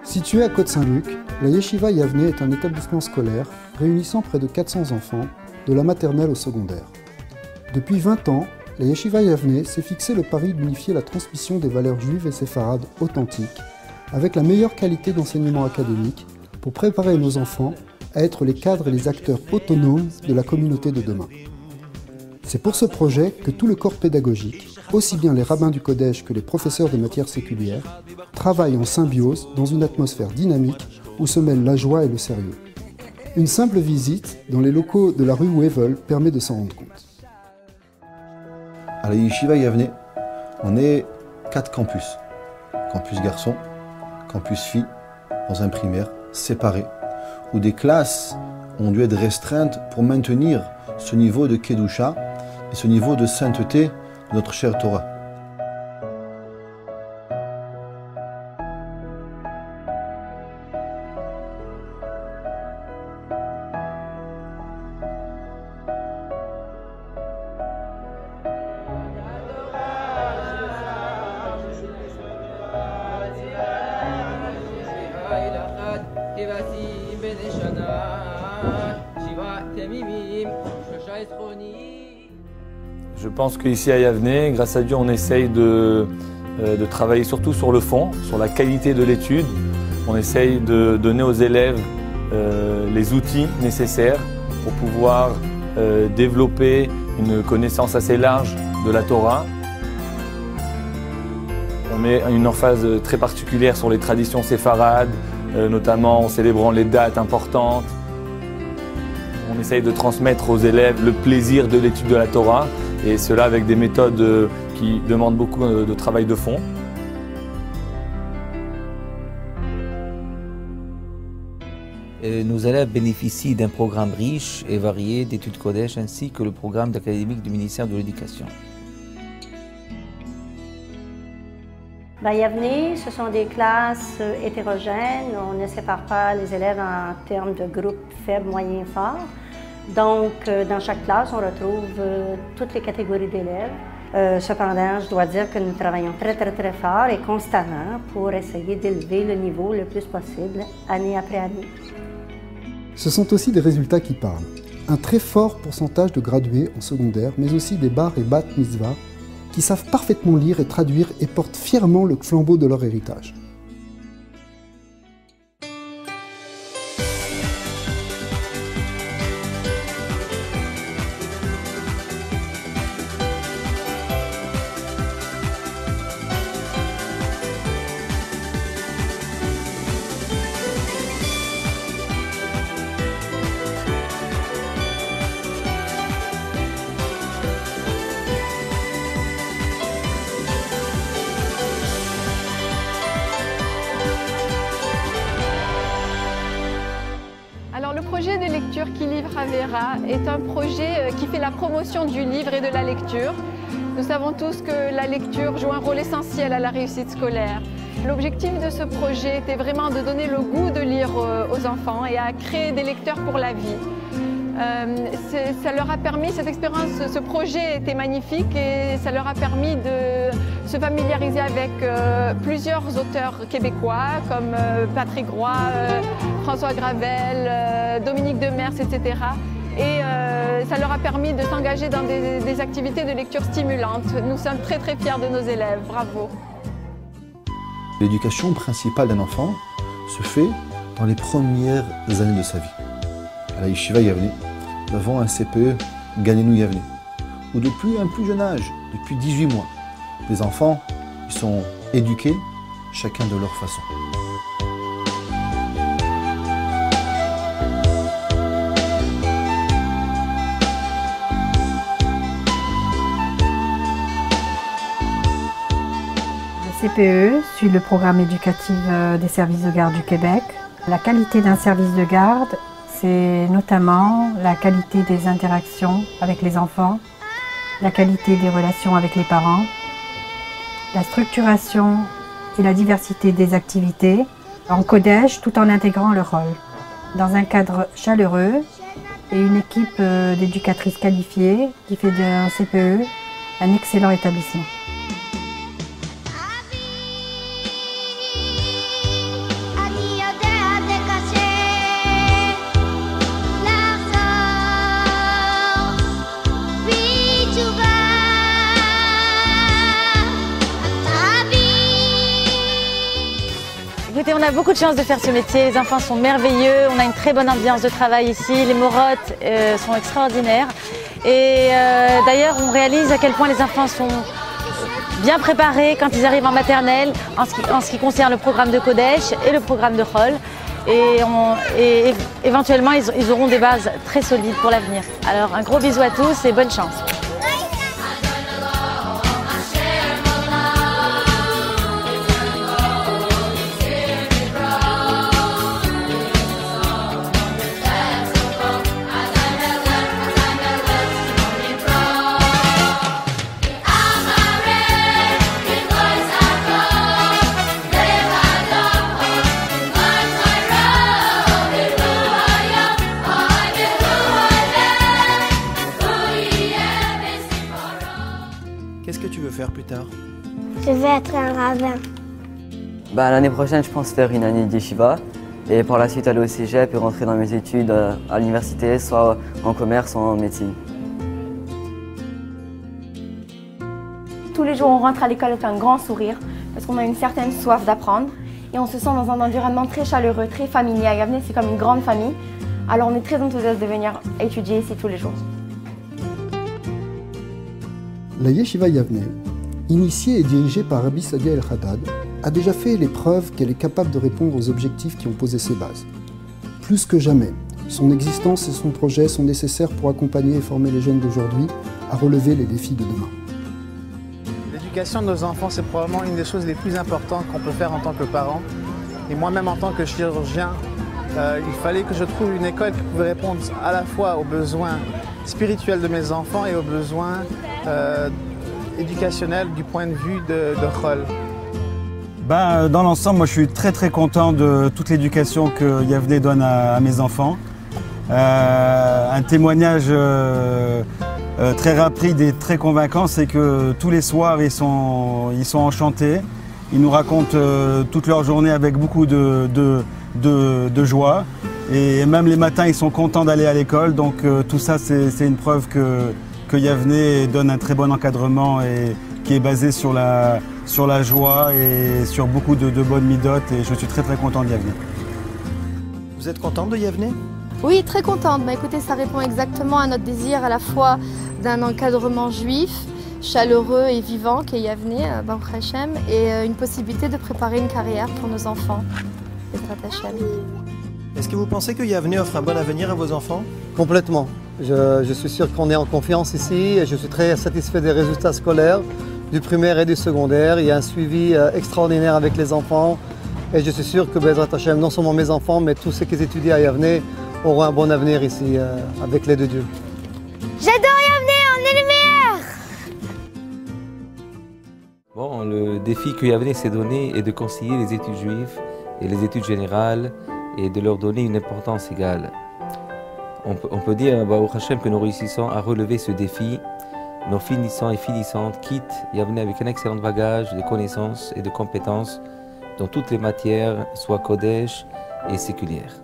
Située à Côte-Saint-Luc, la Yeshiva Yavneh est un établissement scolaire réunissant près de 400 enfants, de la maternelle au secondaire. Depuis 20 ans, la Yeshiva Yavneh s'est fixé le pari d'unifier la transmission des valeurs juives et séfarades authentiques, avec la meilleure qualité d'enseignement académique, pour préparer nos enfants à être les cadres et les acteurs autonomes de la communauté de demain. C'est pour ce projet que tout le corps pédagogique, aussi bien les rabbins du Kodesh que les professeurs de matières séculières, travaillent en symbiose dans une atmosphère dynamique où se mêlent la joie et le sérieux. Une simple visite dans les locaux de la rue Wevel permet de s'en rendre compte. À la Yeshiva Yavneh, on est 4 campus. Campus garçons, campus filles, dans un primaire, séparés, où des classes ont dû être restreintes pour maintenir ce niveau de Kedusha et ce niveau de sainteté de notre chère Torah. Je pense qu'ici à Yavneh, grâce à Dieu, on essaye de travailler surtout sur le fond, sur la qualité de l'étude. On essaye de donner aux élèves les outils nécessaires pour pouvoir développer une connaissance assez large de la Torah. On met une emphase très particulière sur les traditions séfarades, notamment en célébrant les dates importantes. On essaye de transmettre aux élèves le plaisir de l'étude de la Torah, et cela avec des méthodes qui demandent beaucoup de travail de fond. Nos élèves bénéficient d'un programme riche et varié d'études Kodesh ainsi que le programme académique du ministère de l'Éducation. Yavneh, ce sont des classes hétérogènes. On ne sépare pas les élèves en termes de groupes faibles, moyens, forts. Donc, dans chaque classe, on retrouve toutes les catégories d'élèves. Cependant, je dois dire que nous travaillons très fort et constamment pour essayer d'élever le niveau le plus possible, année après année. Ce sont aussi des résultats qui parlent. Un très fort pourcentage de gradués en secondaire, mais aussi des bar et bat mitzvah, qui savent parfaitement lire et traduire et portent fièrement le flambeau de leur héritage. Alors le projet de lecture Qui livre Avera est un projet qui fait la promotion du livre et de la lecture. Nous savons tous que la lecture joue un rôle essentiel à la réussite scolaire. L'objectif de ce projet était vraiment de donner le goût de lire aux enfants et à créer des lecteurs pour la vie. Ça leur a permis, cette expérience, ce projet était magnifique et ça leur a permis de se familiariser avec plusieurs auteurs québécois comme Patrick Roy, François Gravel, Dominique Demers, etc. Et ça leur a permis de s'engager dans des activités de lecture stimulantes. Nous sommes très fiers de nos élèves. Bravo. L'éducation principale d'un enfant se fait dans les premières années de sa vie. À la Yeshiva Yavneh, nous avons un CPE Ganenu Yavneh, où depuis un plus jeune âge, depuis 18 mois, les enfants ils sont éduqués, chacun de leur façon. Le CPE suit le programme éducatif des services de garde du Québec. La qualité d'un service de garde, c'est notamment la qualité des interactions avec les enfants, la qualité des relations avec les parents, la structuration et la diversité des activités en Kodesh tout en intégrant le rôle. Dans un cadre chaleureux et une équipe d'éducatrices qualifiées qui fait d'un CPE un excellent établissement. Écoutez, on a beaucoup de chance de faire ce métier. Les enfants sont merveilleux, on a une très bonne ambiance de travail ici. Les morottes sont extraordinaires. Et d'ailleurs, on réalise à quel point les enfants sont bien préparés quand ils arrivent en maternelle en ce qui concerne le programme de Kodesh et le programme de Chol. Et éventuellement, ils auront des bases très solides pour l'avenir. Alors, un gros bisou à tous et bonne chance. Qu'est-ce que tu veux faire plus tard? Je veux être un rabbin. L'année prochaine, je pense faire une année d'yeshiva et par la suite aller au cégep et rentrer dans mes études à l'université, soit en commerce, soit en médecine. Tous les jours, on rentre à l'école avec un grand sourire parce qu'on a une certaine soif d'apprendre et on se sent dans un environnement très chaleureux, très familier. À Yavne, c'est comme une grande famille. Alors on est très enthousiaste de venir étudier ici tous les jours. La Yeshiva Yavne, initiée et dirigée par Rabbi Sadia El-Haddad, a déjà fait l'épreuve qu'elle est capable de répondre aux objectifs qui ont posé ses bases. Plus que jamais, son existence et son projet sont nécessaires pour accompagner et former les jeunes d'aujourd'hui à relever les défis de demain. L'éducation de nos enfants, c'est probablement une des choses les plus importantes qu'on peut faire en tant que parent. Et moi-même, en tant que chirurgien, il fallait que je trouve une école qui pouvait répondre à la fois aux besoins spirituels de mes enfants et aux besoins éducationnels du point de vue de Chol. Dans l'ensemble, moi je suis très content de toute l'éducation que Yavne donne à mes enfants. Un témoignage très rapide et très convaincant, c'est que tous les soirs ils sont enchantés. Ils nous racontent toute leur journée avec beaucoup de joie. Et même les matins, ils sont contents d'aller à l'école. Donc tout ça, c'est une preuve que Yavne donne un très bon encadrement et qui est basé sur la joie et sur beaucoup de bonnes midotes. Et je suis très content de Yavne. Vous êtes contente de Yavne? Oui, très contente. Écoutez, ça répond exactement à notre désir à la fois d'un encadrement juif, chaleureux et vivant qu'est Yavne, Baruch Hashem, et une possibilité de préparer une carrière pour nos enfants. Est-ce que vous pensez que Yavne offre un bon avenir à vos enfants? Complètement. Je suis sûr qu'on est en confiance ici et je suis très satisfait des résultats scolaires du primaire et du secondaire. Il y a un suivi extraordinaire avec les enfants et je suis sûr que Bezrat Hashem, non seulement mes enfants, mais tous ceux qui étudient à Yavne auront un bon avenir ici avec l'aide de Dieu. J'adore Yavne, on est les meilleurs! Bon, le défi que Yavne s'est donné est de concilier les études juives et les études générales et de leur donner une importance égale. On peut dire, Baruch Hashem, que nous réussissons à relever ce défi. Nos finissants et finissantes quittent Yavne avec un excellent bagage de connaissances et de compétences dans toutes les matières, soit Kodesh et séculières.